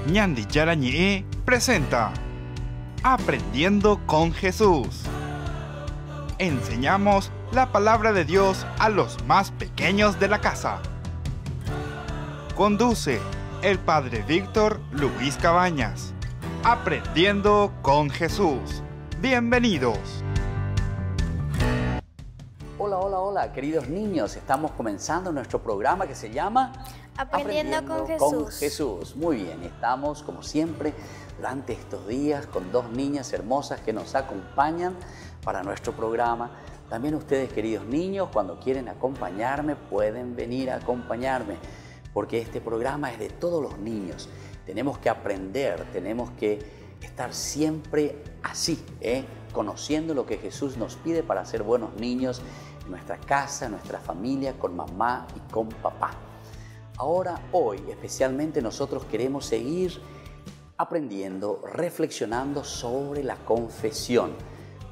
Ñandi Yarañi presenta Aprendiendo con Jesús. Enseñamos la palabra de Dios a los más pequeños de la casa. Conduce el Padre Víctor Luis Cabañas. Aprendiendo con Jesús. Bienvenidos. Hola, queridos niños. Estamos comenzando nuestro programa que se llama Aprendiendo con Jesús. Muy bien, estamos como siempre durante estos días con dos niñas hermosas que nos acompañan para nuestro programa. También ustedes, queridos niños, cuando quieren acompañarme, pueden venir a acompañarme, porque este programa es de todos los niños. Tenemos que aprender, tenemos que estar siempre así, conociendo lo que Jesús nos pide para ser buenos niños en nuestra casa, en nuestra familia, con mamá y con papá. Ahora, hoy, especialmente nosotros queremos seguir aprendiendo, reflexionando sobre la confesión.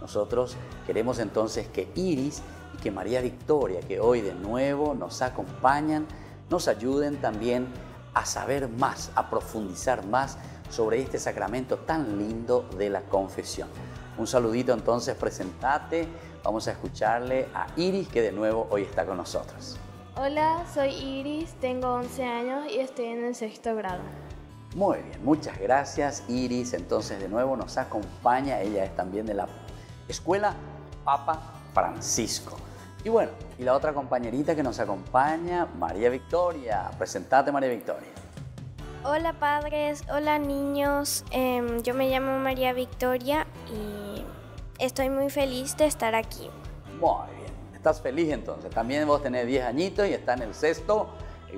Nosotros queremos entonces que Iris y que María Victoria, que hoy de nuevo nos acompañan, nos ayuden también a saber más, a profundizar más sobre este sacramento tan lindo de la confesión. Un saludito entonces, presentate. Vamos a escucharle a Iris, que de nuevo hoy está con nosotros. Hola, soy Iris, tengo 11 años y estoy en el 6º grado. Muy bien, muchas gracias Iris. Entonces de nuevo nos acompaña, ella es también de la Escuela Papa Francisco. Y bueno, y la otra compañerita que nos acompaña, María Victoria. Presentate, María Victoria. Hola padres, hola niños, yo me llamo María Victoria y estoy muy feliz de estar aquí. Muy bien, estás feliz entonces. También vos tenés 10 añitos y estás en el 6º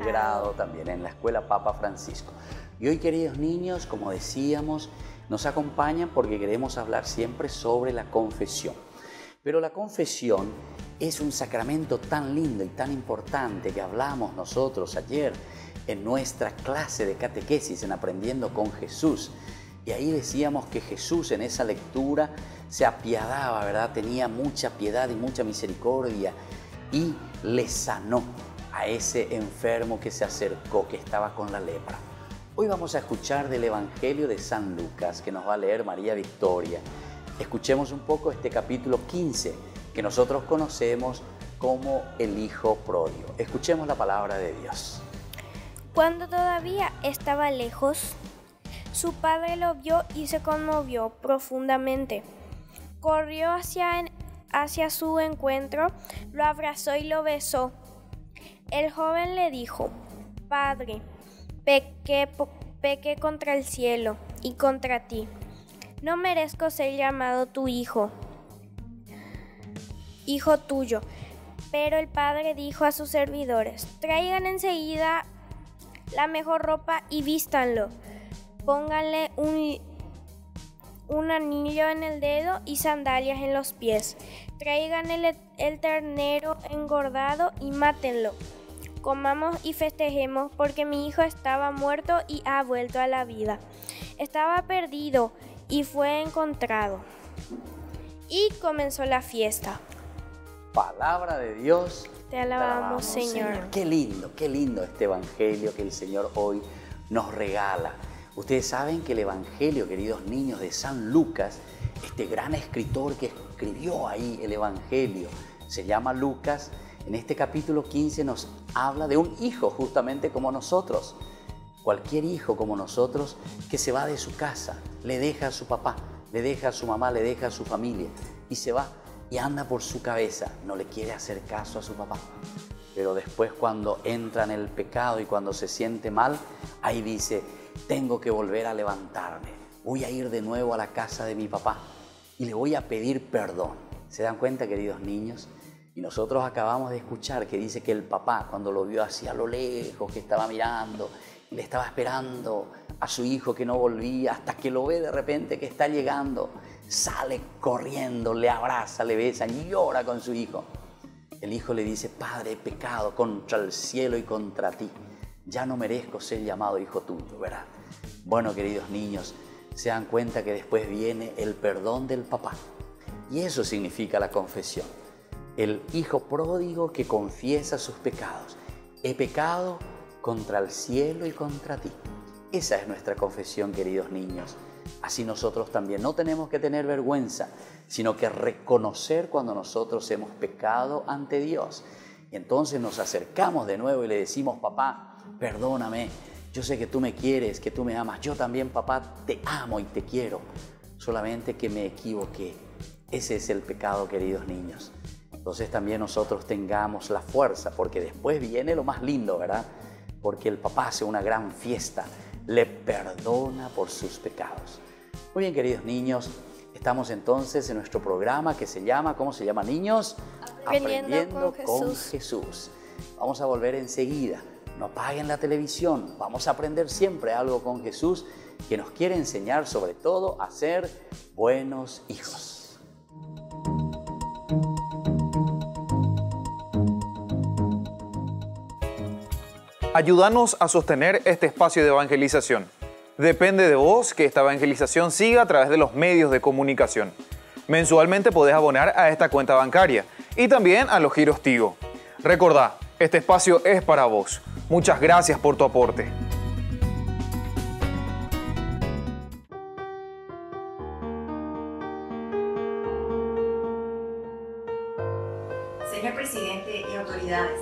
grado también, en la Escuela Papa Francisco. Y hoy, queridos niños, como decíamos, nos acompañan porque queremos hablar siempre sobre la confesión. Pero la confesión es un sacramento tan lindo y tan importante que hablamos nosotros ayer en nuestra clase de catequesis en Aprendiendo con Jesús. Y ahí decíamos que Jesús en esa lectura se apiadaba, ¿verdad? Tenía mucha piedad y mucha misericordia y le sanó a ese enfermo que se acercó, que estaba con la lepra. Hoy vamos a escuchar del Evangelio de San Lucas, que nos va a leer María Victoria. Escuchemos un poco este capítulo 15, que nosotros conocemos como el Hijo Pródigo. Escuchemos la palabra de Dios. Cuando todavía estaba lejos, su padre lo vio y se conmovió profundamente. Corrió hacia su encuentro, lo abrazó y lo besó. El joven le dijo: «Padre, pequé contra el cielo y contra ti. No merezco ser llamado tu hijo tuyo». Pero el padre dijo a sus servidores: «Traigan enseguida la mejor ropa y vístanlo. Pónganle un anillo en el dedo y sandalias en los pies. Traigan el ternero engordado y mátenlo. Comamos y festejemos, porque mi hijo estaba muerto y ha vuelto a la vida. Estaba perdido y fue encontrado». Y comenzó la fiesta. Palabra de Dios. Te alabamos, Señor. Qué lindo este evangelio que el Señor hoy nos regala. Ustedes saben que el evangelio, queridos niños, de San Lucas, este gran escritor que escribió ahí el evangelio, se llama Lucas. En este capítulo 15 nos habla de un hijo justamente como nosotros. Cualquier hijo como nosotros que se va de su casa, le deja a su papá, le deja a su mamá, le deja a su familia y se va y anda por su cabeza, no le quiere hacer caso a su papá. Pero después, cuando entra en el pecado y cuando se siente mal, ahí dice: tengo que volver a levantarme, voy a ir de nuevo a la casa de mi papá y le voy a pedir perdón. ¿Se dan cuenta, queridos niños? Y nosotros acabamos de escuchar que dice que el papá, cuando lo vio así a lo lejos, que estaba mirando, le estaba esperando a su hijo que no volvía, hasta que lo ve de repente que está llegando, sale corriendo, le abraza, le besa y llora con su hijo. El hijo le dice: «Padre, he pecado contra el cielo y contra ti. Ya no merezco ser llamado hijo tuyo», ¿verdad? Bueno, queridos niños, se dan cuenta que después viene el perdón del papá. Y eso significa la confesión. El hijo pródigo que confiesa sus pecados. He pecado contra el cielo y contra ti. Esa es nuestra confesión, queridos niños. Así nosotros también no tenemos que tener vergüenza, sino que reconocer cuando nosotros hemos pecado ante Dios. Y entonces nos acercamos de nuevo y le decimos: papá, perdóname, yo sé que tú me quieres, que tú me amas. Yo también, papá, te amo y te quiero. Solamente que me equivoqué. Ese es el pecado, queridos niños. Entonces también nosotros tengamos la fuerza, porque después viene lo más lindo, ¿verdad? Porque el papá hace una gran fiesta, le perdona por sus pecados. Muy bien, queridos niños, estamos entonces en nuestro programa que se llama, ¿cómo se llama, niños? Aprendiendo con Jesús. Vamos a volver enseguida. No apaguen la televisión. Vamos a aprender siempre algo con Jesús, que nos quiere enseñar sobre todo a ser buenos hijos. Ayúdanos a sostener este espacio de evangelización. Depende de vos que esta evangelización siga a través de los medios de comunicación. Mensualmente podés abonar a esta cuenta bancaria y también a los giros Tigo. Recordá, este espacio es para vos. Muchas gracias por tu aporte. Señor presidente y autoridades,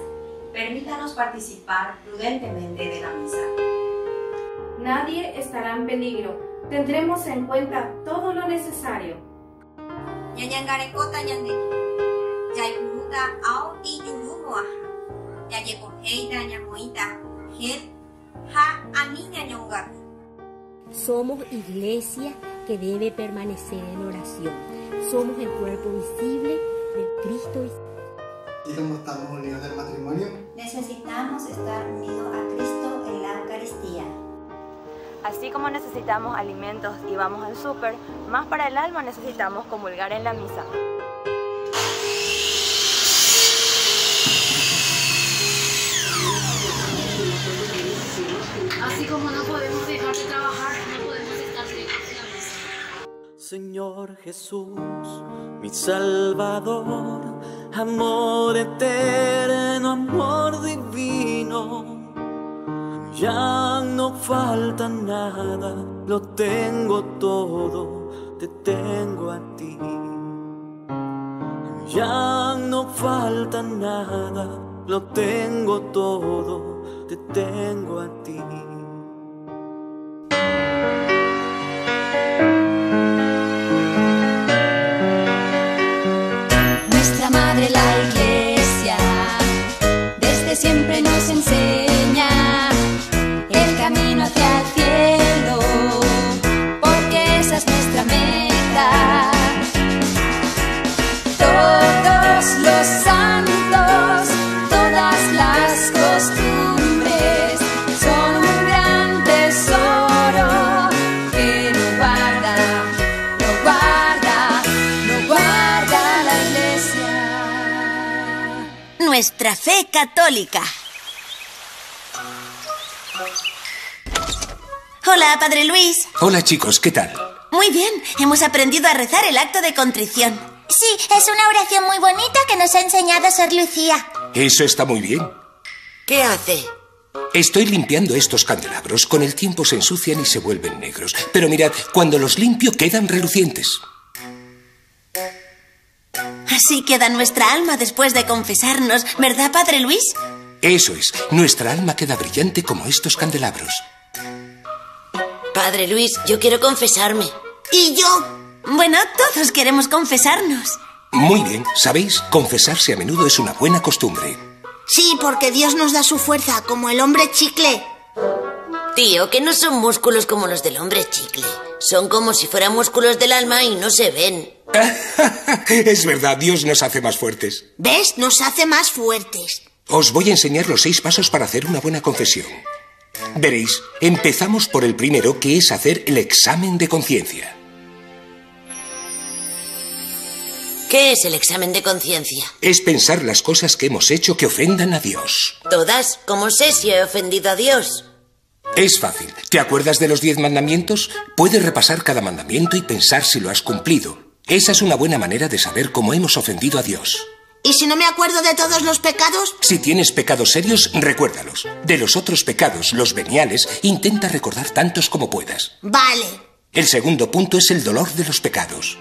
permítanos participar prudentemente de la misa. Nadie estará en peligro. Tendremos en cuenta todo lo necesario. Ñañangarekota ñande. Yaipuruta ao iyurumoa. Yayekoheita ñamoita. Gen ha aniña ñongaku. Somos iglesia que debe permanecer en oración. Somos el cuerpo visible del Cristo. Y como estamos unidos en el matrimonio, necesitamos estar unidos a Cristo en la Eucaristía. Así como necesitamos alimentos y vamos al súper, más para el alma necesitamos comulgar en la misa. Así como no podemos dejar de trabajar, no podemos estar lejos de la misa. Señor Jesús, mi Salvador, amor eterno, amor divino. Ya no falta nada, lo tengo todo, te tengo a ti. Ya no falta nada, lo tengo todo, te tengo a ti. Nuestra madre la iglesia desde siempre nos enseña el camino hacia el cielo, porque esa es nuestra meta. Todos los santos, todas las costumbres son un gran tesoro que lo guarda la iglesia. Nuestra fe católica. Hola, Padre Luis. Hola, chicos, ¿qué tal? Muy bien, hemos aprendido a rezar el acto de contrición. Sí, es una oración muy bonita que nos ha enseñado Sor Lucía. Eso está muy bien. ¿Qué hace? Estoy limpiando estos candelabros. Con el tiempo se ensucian y se vuelven negros. Pero mirad, cuando los limpio quedan relucientes. Así queda nuestra alma después de confesarnos, ¿verdad, Padre Luis? Eso es, nuestra alma queda brillante como estos candelabros. Padre Luis, yo quiero confesarme. ¿Y yo? Bueno, todos queremos confesarnos. Muy bien, ¿sabéis? Confesarse a menudo es una buena costumbre. Sí, porque Dios nos da su fuerza, como el hombre chicle. Tío, que no son músculos como los del hombre chicle. Son como si fueran músculos del alma y no se ven. Es verdad, Dios nos hace más fuertes. ¿Ves? Nos hace más fuertes. Os voy a enseñar los 6 pasos para hacer una buena confesión. Veréis, empezamos por el primero, que es hacer el examen de conciencia. ¿Qué es el examen de conciencia? Es pensar las cosas que hemos hecho que ofendan a Dios. ¿Todas? ¿Cómo sé si he ofendido a Dios? Es fácil. ¿Te acuerdas de los 10 mandamientos? Puedes repasar cada mandamiento y pensar si lo has cumplido. Esa es una buena manera de saber cómo hemos ofendido a Dios. ¿Y si no me acuerdo de todos los pecados? Si tienes pecados serios, recuérdalos. De los otros pecados, los veniales, intenta recordar tantos como puedas. Vale. El segundo punto es el dolor de los pecados.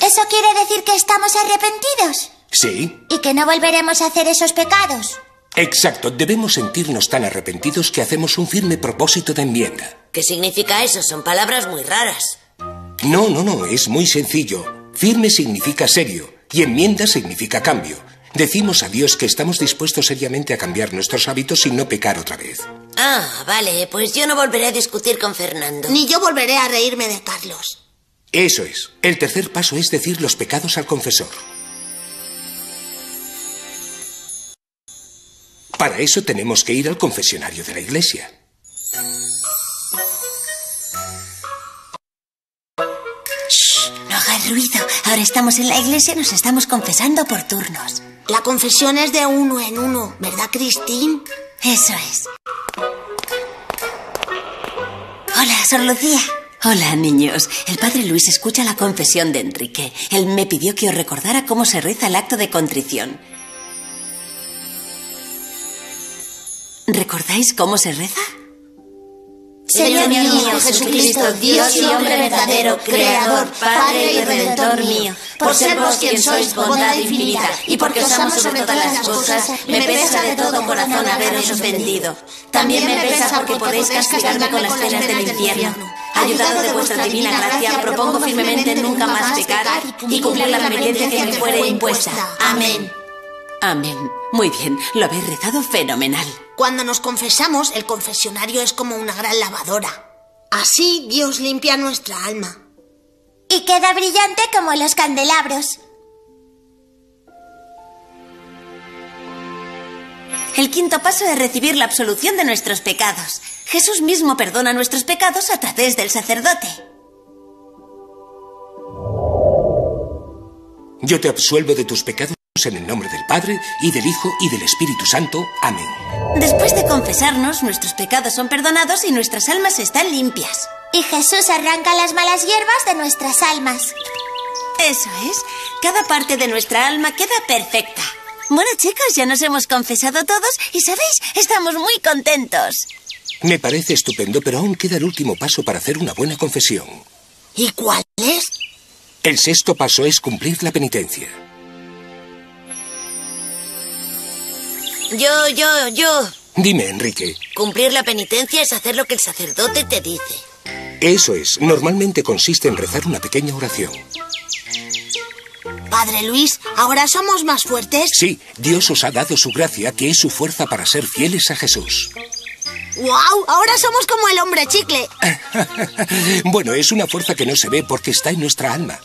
¿Eso quiere decir que estamos arrepentidos? Sí. ¿Y que no volveremos a hacer esos pecados? Exacto. Debemos sentirnos tan arrepentidos que hacemos un firme propósito de enmienda. ¿Qué significa eso? Son palabras muy raras. No. Es muy sencillo. Firme significa serio y enmienda significa cambio. Decimos a Dios que estamos dispuestos seriamente a cambiar nuestros hábitos y no pecar otra vez. Ah, vale. Pues yo no volveré a discutir con Fernando. Ni yo volveré a reírme de Carlos. Eso es. El tercer paso es decir los pecados al confesor. Para eso tenemos que ir al confesionario de la iglesia. Shh, no hagas ruido. Ahora estamos en la iglesia y nos estamos confesando por turnos. La confesión es de uno en uno, ¿verdad, Cristín? Eso es. Hola, Sor Lucía. Hola, niños. El padre Luis escucha la confesión de Enrique. Él me pidió que os recordara cómo se reza el acto de contrición. ¿Recordáis cómo se reza? Señor mío, Jesucristo, Dios y hombre verdadero, Creador, Padre y Redentor mío, por ser vos quien sois bondad infinita, y porque os amo sobre todas las cosas, me pesa de todo corazón haberos ofendido. También me pesa porque podéis castigarme con las penas del infierno. Ayudado de vuestra divina gracia, propongo firmemente nunca más pecar y cumplir la penitencia que me fuere impuesta. Amén. Amén. Muy bien, lo habéis rezado fenomenal. Cuando nos confesamos, el confesionario es como una gran lavadora. Así Dios limpia nuestra alma. Y queda brillante como los candelabros. El quinto paso es recibir la absolución de nuestros pecados. Jesús mismo perdona nuestros pecados a través del sacerdote. Yo te absuelvo de tus pecados en el nombre del Padre, y del Hijo, y del Espíritu Santo. Amén. Después de confesarnos, nuestros pecados son perdonados y nuestras almas están limpias. Y Jesús arranca las malas hierbas de nuestras almas. Eso es. Cada parte de nuestra alma queda perfecta. Bueno, chicos, ya nos hemos confesado todos y, ¿sabéis? Estamos muy contentos. Me parece estupendo, pero aún queda el último paso para hacer una buena confesión. ¿Y cuál es? El sexto paso es cumplir la penitencia. Yo. Dime, Enrique. Cumplir la penitencia es hacer lo que el sacerdote te dice. Eso es. Normalmente consiste en rezar una pequeña oración. Padre Luis, ¿ahora somos más fuertes? Sí, Dios os ha dado su gracia, que es su fuerza para ser fieles a Jesús. ¡Guau! Ahora somos como el hombre chicle. Bueno, es una fuerza que no se ve porque está en nuestra alma.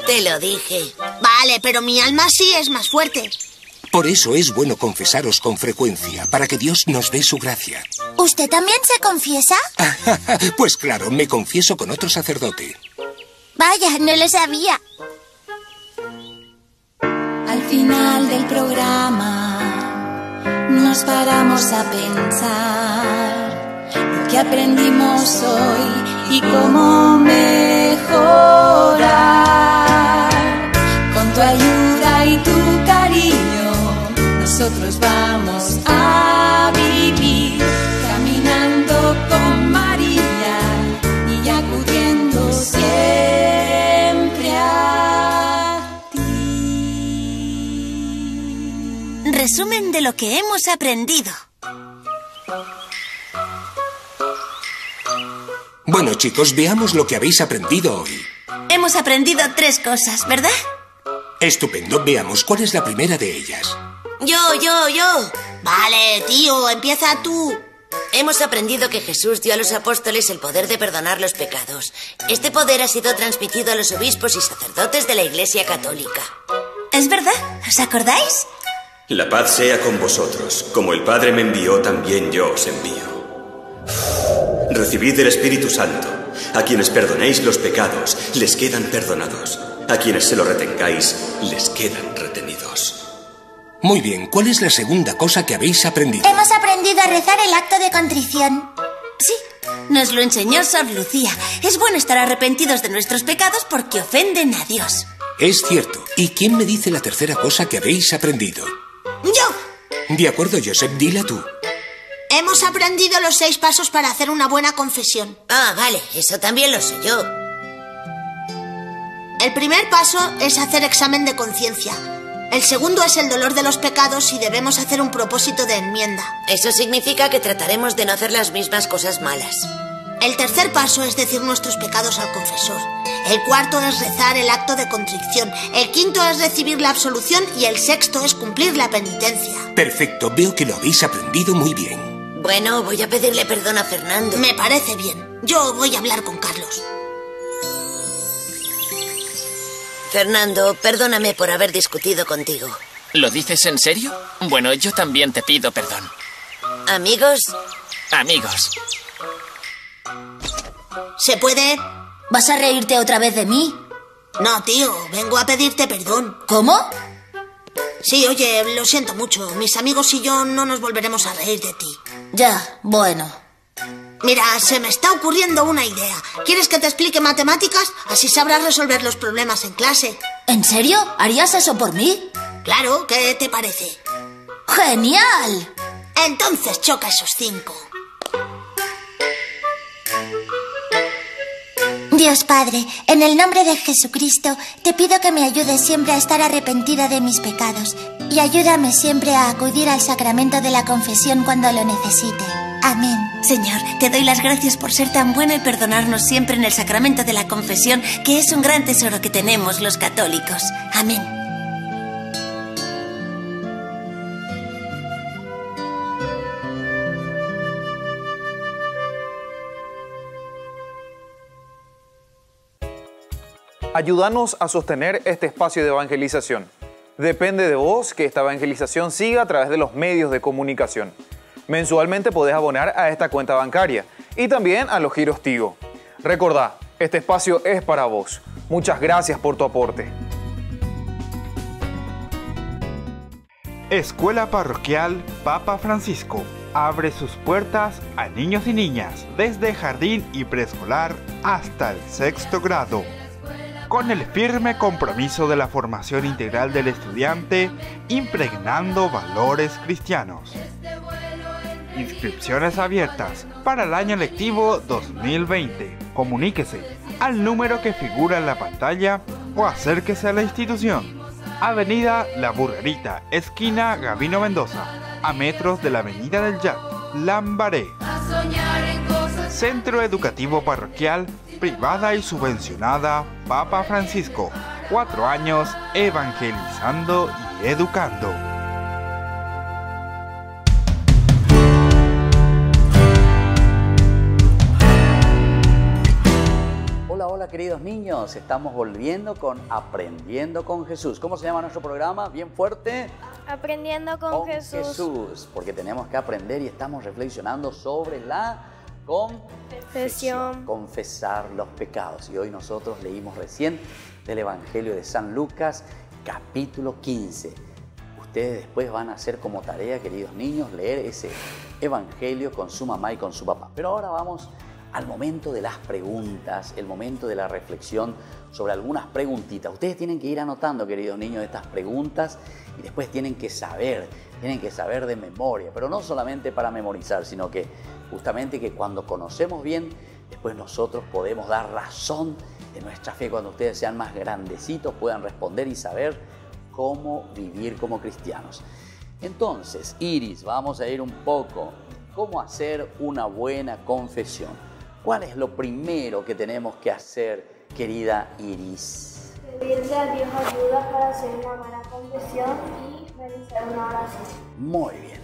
Te lo dije. Vale, pero mi alma sí es más fuerte. Por eso es bueno confesaros con frecuencia, para que Dios nos dé su gracia. ¿Usted también se confiesa? Pues claro, me confieso con otro sacerdote. Vaya, no lo sabía. Al final del programa nos paramos a pensar lo que aprendimos hoy y cómo mejorar. Con tu ayuda y tu cariño nosotros vamos a vivir caminando con María y acudiendo siempre a ti. Resumen de lo que hemos aprendido. Bueno, chicos, veamos lo que habéis aprendido hoy. Hemos aprendido 3 cosas, ¿verdad? Estupendo. Veamos cuál es la primera de ellas. Yo. Vale, tío, empieza tú. Hemos aprendido que Jesús dio a los apóstoles el poder de perdonar los pecados. Este poder ha sido transmitido a los obispos y sacerdotes de la Iglesia Católica. ¿Es verdad? ¿Os acordáis? La paz sea con vosotros. Como el Padre me envió, también yo os envío. Recibid el Espíritu Santo. A quienes perdonéis los pecados, les quedan perdonados. A quienes se lo retengáis, les quedan retenidos. Muy bien, ¿cuál es la segunda cosa que habéis aprendido? Hemos aprendido a rezar el acto de contrición. Sí, nos lo enseñó Sor Lucía. Es bueno estar arrepentidos de nuestros pecados porque ofenden a Dios. Es cierto. ¿Y quién me dice la tercera cosa que habéis aprendido? ¡Yo! De acuerdo, Joseph, dila tú. Hemos aprendido los 6 pasos para hacer una buena confesión. Ah, vale, eso también lo sé yo. El primer paso es hacer examen de conciencia. El segundo es el dolor de los pecados y debemos hacer un propósito de enmienda. Eso significa que trataremos de no hacer las mismas cosas malas. El tercer paso es decir nuestros pecados al confesor. El cuarto es rezar el acto de contrición. El quinto es recibir la absolución y el sexto es cumplir la penitencia. Perfecto, veo que lo habéis aprendido muy bien. Bueno, voy a pedirle perdón a Fernando. Me parece bien. Yo voy a hablar con Carlos. Fernando, perdóname por haber discutido contigo. ¿Lo dices en serio? Bueno, yo también te pido perdón. ¿Amigos? Amigos. ¿Se puede? ¿Vas a reírte otra vez de mí? No, tío, vengo a pedirte perdón. ¿Cómo? Sí, oye, lo siento mucho. Mis amigos y yo no nos volveremos a reír de ti. Ya, bueno. Mira, se me está ocurriendo una idea. ¿Quieres que te explique matemáticas? Así sabrás resolver los problemas en clase. ¿En serio? ¿Harías eso por mí? Claro, ¿qué te parece? ¡Genial! Entonces choca esos 5. Dios Padre, en el nombre de Jesucristo, te pido que me ayudes siempre a estar arrepentida de mis pecados y ayúdame siempre a acudir al sacramento de la confesión cuando lo necesite. Amén. Señor, te doy las gracias por ser tan bueno y perdonarnos siempre en el sacramento de la confesión, que es un gran tesoro que tenemos los católicos. Amén. Ayúdanos a sostener este espacio de evangelización. Depende de vos que esta evangelización siga a través de los medios de comunicación. Mensualmente podés abonar a esta cuenta bancaria y también a los giros Tigo. Recordá, este espacio es para vos. Muchas gracias por tu aporte. Escuela Parroquial Papa Francisco abre sus puertas a niños y niñas desde jardín y preescolar hasta el 6º grado. Con el firme compromiso de la formación integral del estudiante, impregnando valores cristianos. Inscripciones abiertas para el año lectivo 2020. Comuníquese al número que figura en la pantalla o acérquese a la institución. Avenida La Burrerita, esquina Gabino Mendoza, a metros de la Avenida del Jack, Lambaré. Centro Educativo Parroquial, privada y subvencionada Papa Francisco. 4 años evangelizando y educando. Hola queridos niños, estamos volviendo con Aprendiendo con Jesús. ¿Cómo se llama nuestro programa? Bien fuerte. Aprendiendo con Jesús. Porque tenemos que aprender y estamos reflexionando sobre la confesión. Confesar los pecados. Y hoy nosotros leímos recién del Evangelio de San Lucas, capítulo 15. Ustedes después van a hacer como tarea, queridos niños, leer ese Evangelio con su mamá y con su papá. Pero ahora vamos al momento de las preguntas, el momento de la reflexión sobre algunas preguntitas. Ustedes tienen que ir anotando, queridos niños, estas preguntas y después tienen que saber de memoria, pero no solamente para memorizar, sino que justamente que cuando conocemos bien, después nosotros podemos dar razón de nuestra fe. Cuando ustedes sean más grandecitos puedan responder y saber cómo vivir como cristianos. Entonces, Iris, vamos a ir un poco, ¿cómo hacer una buena confesión? ¿Cuál es lo primero que tenemos que hacer, querida Iris? Pedirle a Dios ayuda para hacer una buena confesión y realizar una oración. Muy bien.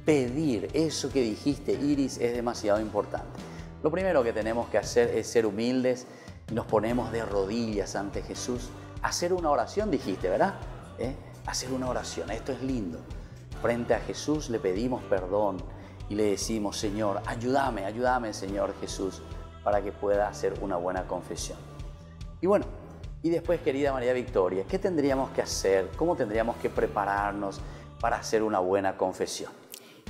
Pedir, eso que dijiste, Iris, es demasiado importante. Lo primero que tenemos que hacer es ser humildes. Nos ponemos de rodillas ante Jesús. Hacer una oración, dijiste, ¿verdad? Hacer una oración, esto es lindo. Frente a Jesús le pedimos perdón. Y le decimos, Señor, ayúdame, Señor Jesús, para que pueda hacer una buena confesión. Y bueno, y después, querida María Victoria, ¿qué tendríamos que hacer? ¿Cómo tendríamos que prepararnos para hacer una buena confesión?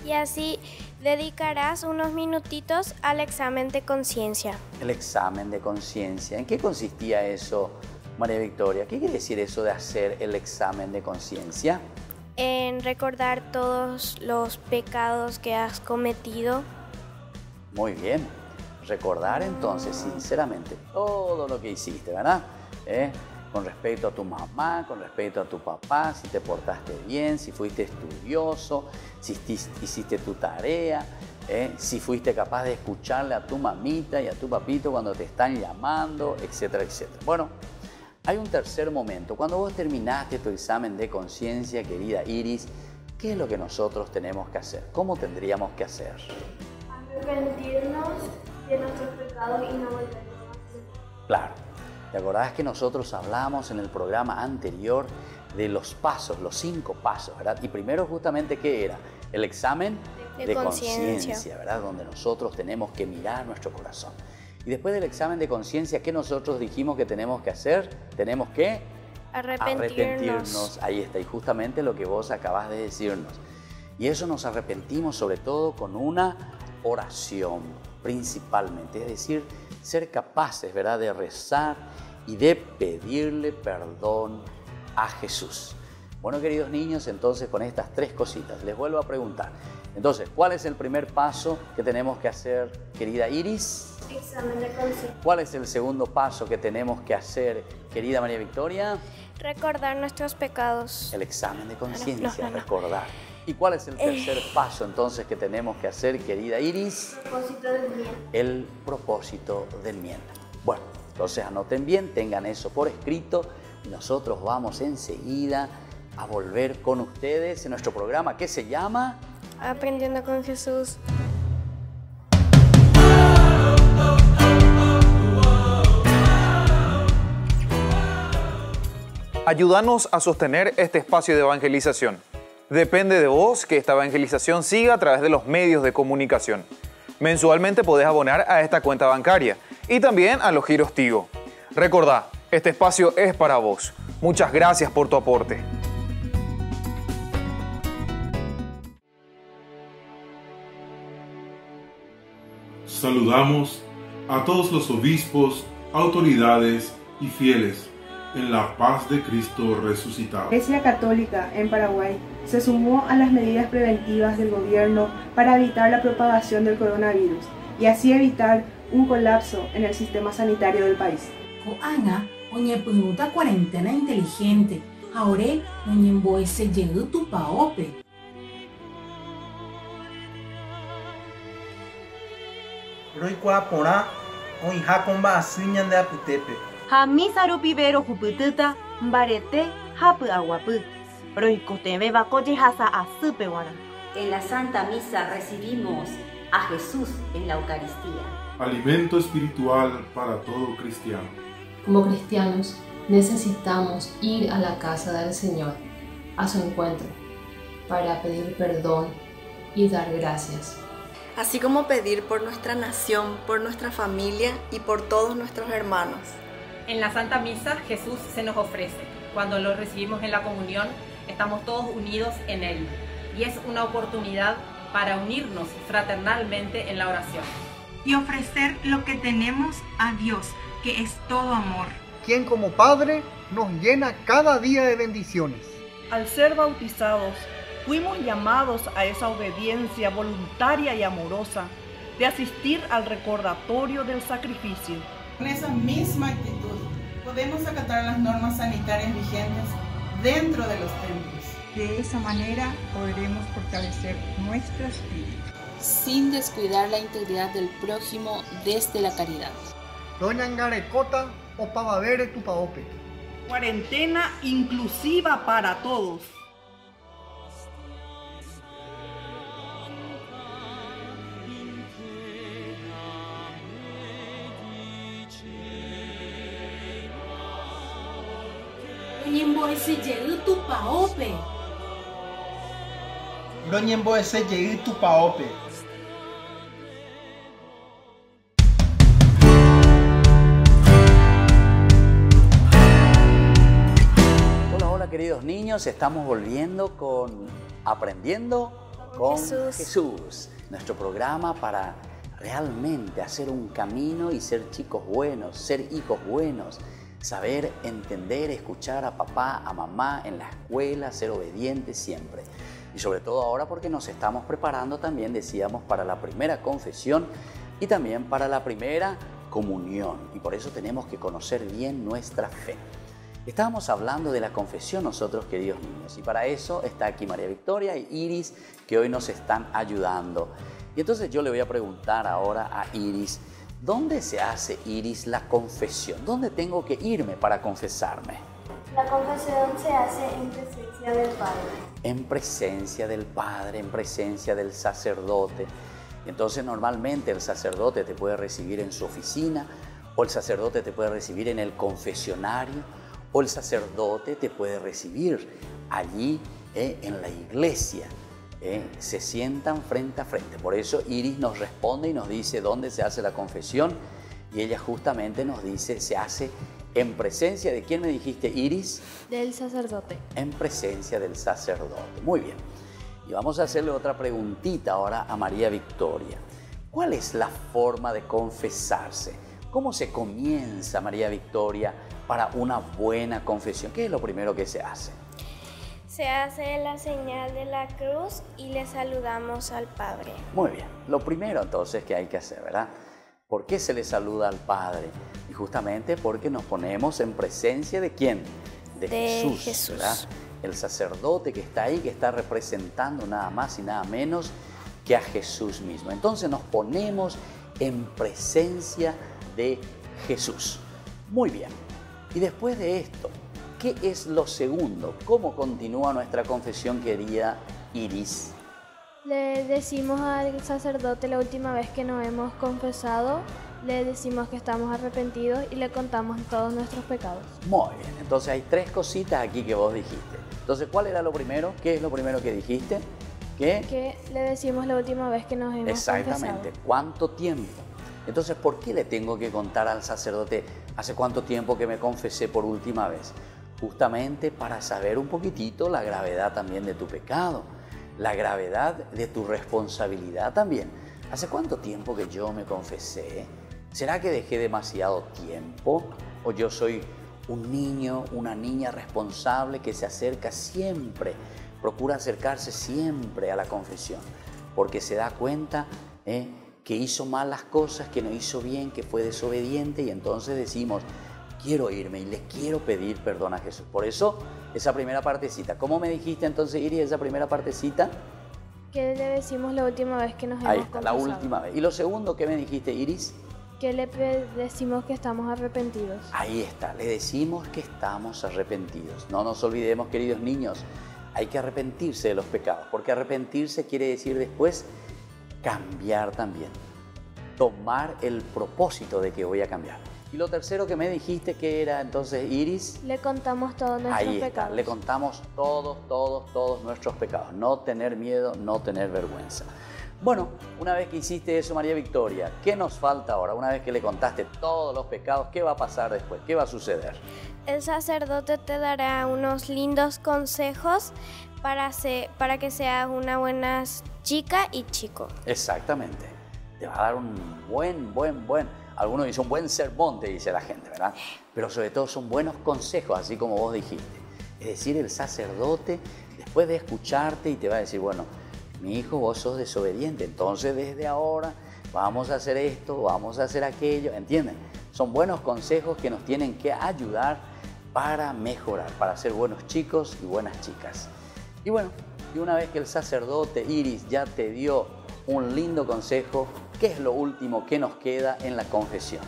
Y así dedicarás unos minutitos al examen de conciencia. El examen de conciencia. ¿En qué consistía eso, María Victoria, ¿qué quiere decir eso de hacer el examen de conciencia? En recordar todos los pecados que has cometido. Muy bien. Recordar entonces, sinceramente, todo lo que hiciste, ¿verdad? Con respecto a tu mamá, con respecto a tu papá, si te portaste bien, si fuiste estudioso, si hiciste tu tarea, si fuiste capaz de escucharle a tu mamita y a tu papito cuando te están llamando, etcétera, etcétera. Bueno, hay un tercer momento. Cuando vos terminaste tu examen de conciencia, querida Iris, ¿qué es lo que nosotros tenemos que hacer? ¿Cómo tendríamos que hacer? Arrepentirnos de nuestros pecados y no volver a. Claro. ¿Te acordás que nosotros hablamos en el programa anterior de los pasos, los 5 pasos, ¿verdad? Y primero justamente, ¿qué era? El examen de conciencia, ¿verdad? Donde nosotros tenemos que mirar nuestro corazón. Y después del examen de conciencia, ¿qué nosotros dijimos que tenemos que hacer? Tenemos que arrepentirnos. Ahí está, y justamente lo que vos acabás de decirnos. Y eso nos arrepentimos sobre todo con una oración, principalmente. Es decir, ser capaces, ¿verdad?, de rezar y de pedirle perdón a Jesús. Bueno, queridos niños, entonces con estas 3 cositas les vuelvo a preguntar. Entonces, ¿cuál es el primer paso que tenemos que hacer, querida Iris? Examen de conciencia. ¿Cuál es el segundo paso que tenemos que hacer, querida María Victoria? Recordar nuestros pecados. El examen de conciencia, recordar. ¿Y cuál es el tercer paso entonces que tenemos que hacer, querida Iris? Propósito del bien. El propósito del bien. Bueno, entonces anoten bien, tengan eso por escrito y nosotros vamos enseguida a volver con ustedes en nuestro programa que se llama Aprendiendo con Jesús. Ayúdanos a sostener este espacio de evangelización. Depende de vos que esta evangelización siga a través de los medios de comunicación. Mensualmente podés abonar a esta cuenta bancaria y también a los giros Tigo. Recordá, este espacio es para vos. Muchas gracias por tu aporte. Saludamos a todos los obispos, autoridades y fieles en la paz de Cristo resucitado. La Iglesia Católica en Paraguay se sumó a las medidas preventivas del gobierno para evitar la propagación del coronavirus y así evitar un colapso en el sistema sanitario del país. Ana, oñe punguta cuarentena inteligente, ahora oñe emboese llegó tu paope. Roikua porá, oinha comba asiñan de aputepe. Hamisaru pibero juputita, mbarete hapu aguapu. Roikotebe bakoye hasa asupe wana. En la Santa Misa recibimos a Jesús en la Eucaristía. Alimento espiritual para todo cristiano. Como cristianos necesitamos ir a la casa del Señor, a su encuentro, para pedir perdón y dar gracias. Así como pedir por nuestra nación, por nuestra familia y por todos nuestros hermanos. En la Santa Misa Jesús se nos ofrece. Cuando lo recibimos en la comunión, estamos todos unidos en Él. Y es una oportunidad para unirnos fraternalmente en la oración. Y ofrecer lo que tenemos a Dios, que es todo amor. Quien como Padre nos llena cada día de bendiciones. Al ser bautizados, fuimos llamados a esa obediencia voluntaria y amorosa de asistir al recordatorio del sacrificio. Con esa misma actitud podemos acatar las normas sanitarias vigentes dentro de los templos. De esa manera podremos fortalecer nuestro espíritu. Sin descuidar la integridad del prójimo desde la caridad. Doña Ngarecota o Pavavere Tupaope. Cuarentena inclusiva para todos. Roñemboese llegu tu paope. Roñemboese llegu tu paope. Hola queridos niños, estamos volviendo con Aprendiendo con Jesús, nuestro programa para realmente hacer un camino y ser chicos buenos, ser hijos buenos, Saber entender, escuchar a papá, a mamá en la escuela, ser obediente siempre. Y sobre todo ahora porque nos estamos preparando también, decíamos, para la primera confesión y también para la primera comunión. Y por eso tenemos que conocer bien nuestra fe. Estábamos hablando de la confesión nosotros, queridos niños, y para eso está aquí María Victoria y Iris, que hoy nos están ayudando. Y entonces yo le voy a preguntar ahora a Iris, ¿dónde se hace, Iris, la confesión? ¿Dónde tengo que irme para confesarme? La confesión se hace en presencia del Padre. En presencia del Padre, en presencia del sacerdote. Entonces normalmente el sacerdote te puede recibir en su oficina, o el sacerdote te puede recibir en el confesionario, o el sacerdote te puede recibir allí en la iglesia. Se sientan frente a frente. Por eso Iris nos responde y nos dice dónde se hace la confesión, y ella justamente nos dice, se hace en presencia de ¿quién me dijiste, Iris? Del sacerdote. En presencia del sacerdote. Muy bien. Y vamos a hacerle otra preguntita ahora a María Victoria. ¿Cuál es la forma de confesarse? ¿Cómo se comienza, María Victoria, para una buena confesión? ¿Qué es lo primero que se hace? Se hace la señal de la cruz y le saludamos al Padre. Muy bien. Lo primero entonces que hay que hacer, ¿verdad? ¿Por qué se le saluda al Padre? Y justamente porque nos ponemos en presencia ¿de quién? De Jesús, ¿verdad? El sacerdote que está ahí, que está representando nada más y nada menos que a Jesús mismo. Entonces nos ponemos en presencia de Jesús. Muy bien. Y después de esto, ¿qué es lo segundo? ¿Cómo continúa nuestra confesión, querida Iris? Le decimos al sacerdote la última vez que nos hemos confesado, le decimos que estamos arrepentidos y le contamos todos nuestros pecados. Muy bien, entonces hay tres cositas aquí que vos dijiste. Entonces, ¿cuál era lo primero? ¿Qué es lo primero que dijiste? Que le decimos la última vez que nos hemos Exactamente. confesado. ¿Cuánto tiempo? Entonces, ¿por qué le tengo que contar al sacerdote hace cuánto tiempo que me confesé por última vez? Justamente para saber un poquitito la gravedad también de tu pecado, la gravedad de tu responsabilidad también. ¿Hace cuánto tiempo que yo me confesé? ¿Será que dejé demasiado tiempo? ¿O yo soy un niño, una niña responsable que se acerca siempre, procura acercarse siempre a la confesión? Porque se da cuenta que hizo mal las cosas, que no hizo bien, que fue desobediente, y entonces decimos, quiero irme y le quiero pedir perdón a Jesús. Por eso, esa primera partecita. ¿Cómo me dijiste entonces, Iris, esa primera partecita? Que le decimos la última vez que nos hemos confesado. La última vez. ¿Y lo segundo qué me dijiste, Iris? Que le decimos que estamos arrepentidos. Ahí está, le decimos que estamos arrepentidos. No nos olvidemos, queridos niños, hay que arrepentirse de los pecados, porque arrepentirse quiere decir después cambiar también. Tomar el propósito de que voy a cambiar. Y lo tercero que me dijiste que era entonces, Iris. Le contamos todos nuestros pecados. Ahí está, le contamos todos nuestros pecados. No tener miedo, no tener vergüenza. Bueno, una vez que hiciste eso, María Victoria, ¿qué nos falta ahora? Una vez que le contaste todos los pecados, ¿qué va a pasar después? ¿Qué va a suceder? El sacerdote te dará unos lindos consejos para que seas una buena chica y chico. Exactamente. Te va a dar un buen. Algunos dicen un buen sermón, te dice la gente, ¿verdad? Pero sobre todo son buenos consejos, así como vos dijiste. Es decir, el sacerdote, después de escucharte y te va a decir, bueno, mi hijo, vos sos desobediente, entonces desde ahora vamos a hacer esto, vamos a hacer aquello, ¿entienden? Son buenos consejos que nos tienen que ayudar para mejorar, para ser buenos chicos y buenas chicas. Y bueno, y una vez que el sacerdote, Iris, ya te dio un lindo consejo, ¿qué es lo último que nos queda en la confesión?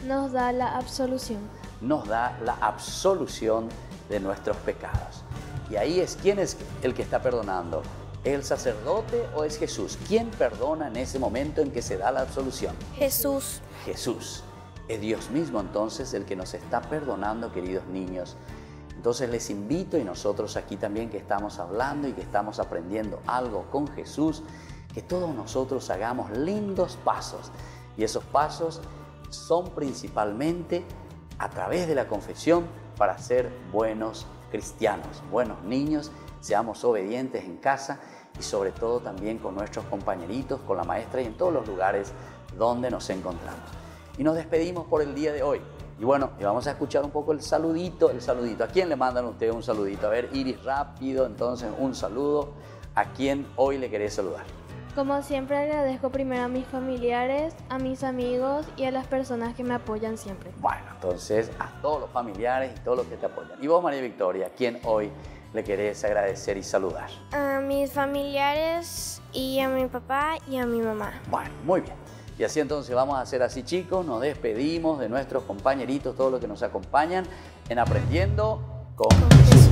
Nos da la absolución. Nos da la absolución de nuestros pecados. Y ahí es, ¿quién es el que está perdonando? ¿Es el sacerdote o es Jesús? ¿Quién perdona en ese momento en que se da la absolución? Jesús. Jesús. Es Dios mismo entonces el que nos está perdonando, queridos niños. Entonces les invito, y nosotros aquí también que estamos hablando y que estamos aprendiendo algo con Jesús, que todos nosotros hagamos lindos pasos. Y esos pasos son principalmente a través de la confesión para ser buenos cristianos, buenos niños, seamos obedientes en casa y sobre todo también con nuestros compañeritos, con la maestra y en todos los lugares donde nos encontramos. Y nos despedimos por el día de hoy. Y bueno, y vamos a escuchar un poco el saludito, ¿A quién le mandan ustedes un saludito? A ver, Iris, rápido, entonces, un saludo. ¿A quién hoy le querés saludar? Como siempre agradezco primero a mis familiares, a mis amigos y a las personas que me apoyan siempre. Bueno, entonces a todos los familiares y todos los que te apoyan. Y vos, María Victoria, ¿a quién hoy le querés agradecer y saludar? A mis familiares y a mi papá y a mi mamá. Bueno, muy bien. Y así entonces vamos a hacer así, chicos. Nos despedimos de nuestros compañeritos, todos los que nos acompañan en Aprendiendo con Jesús.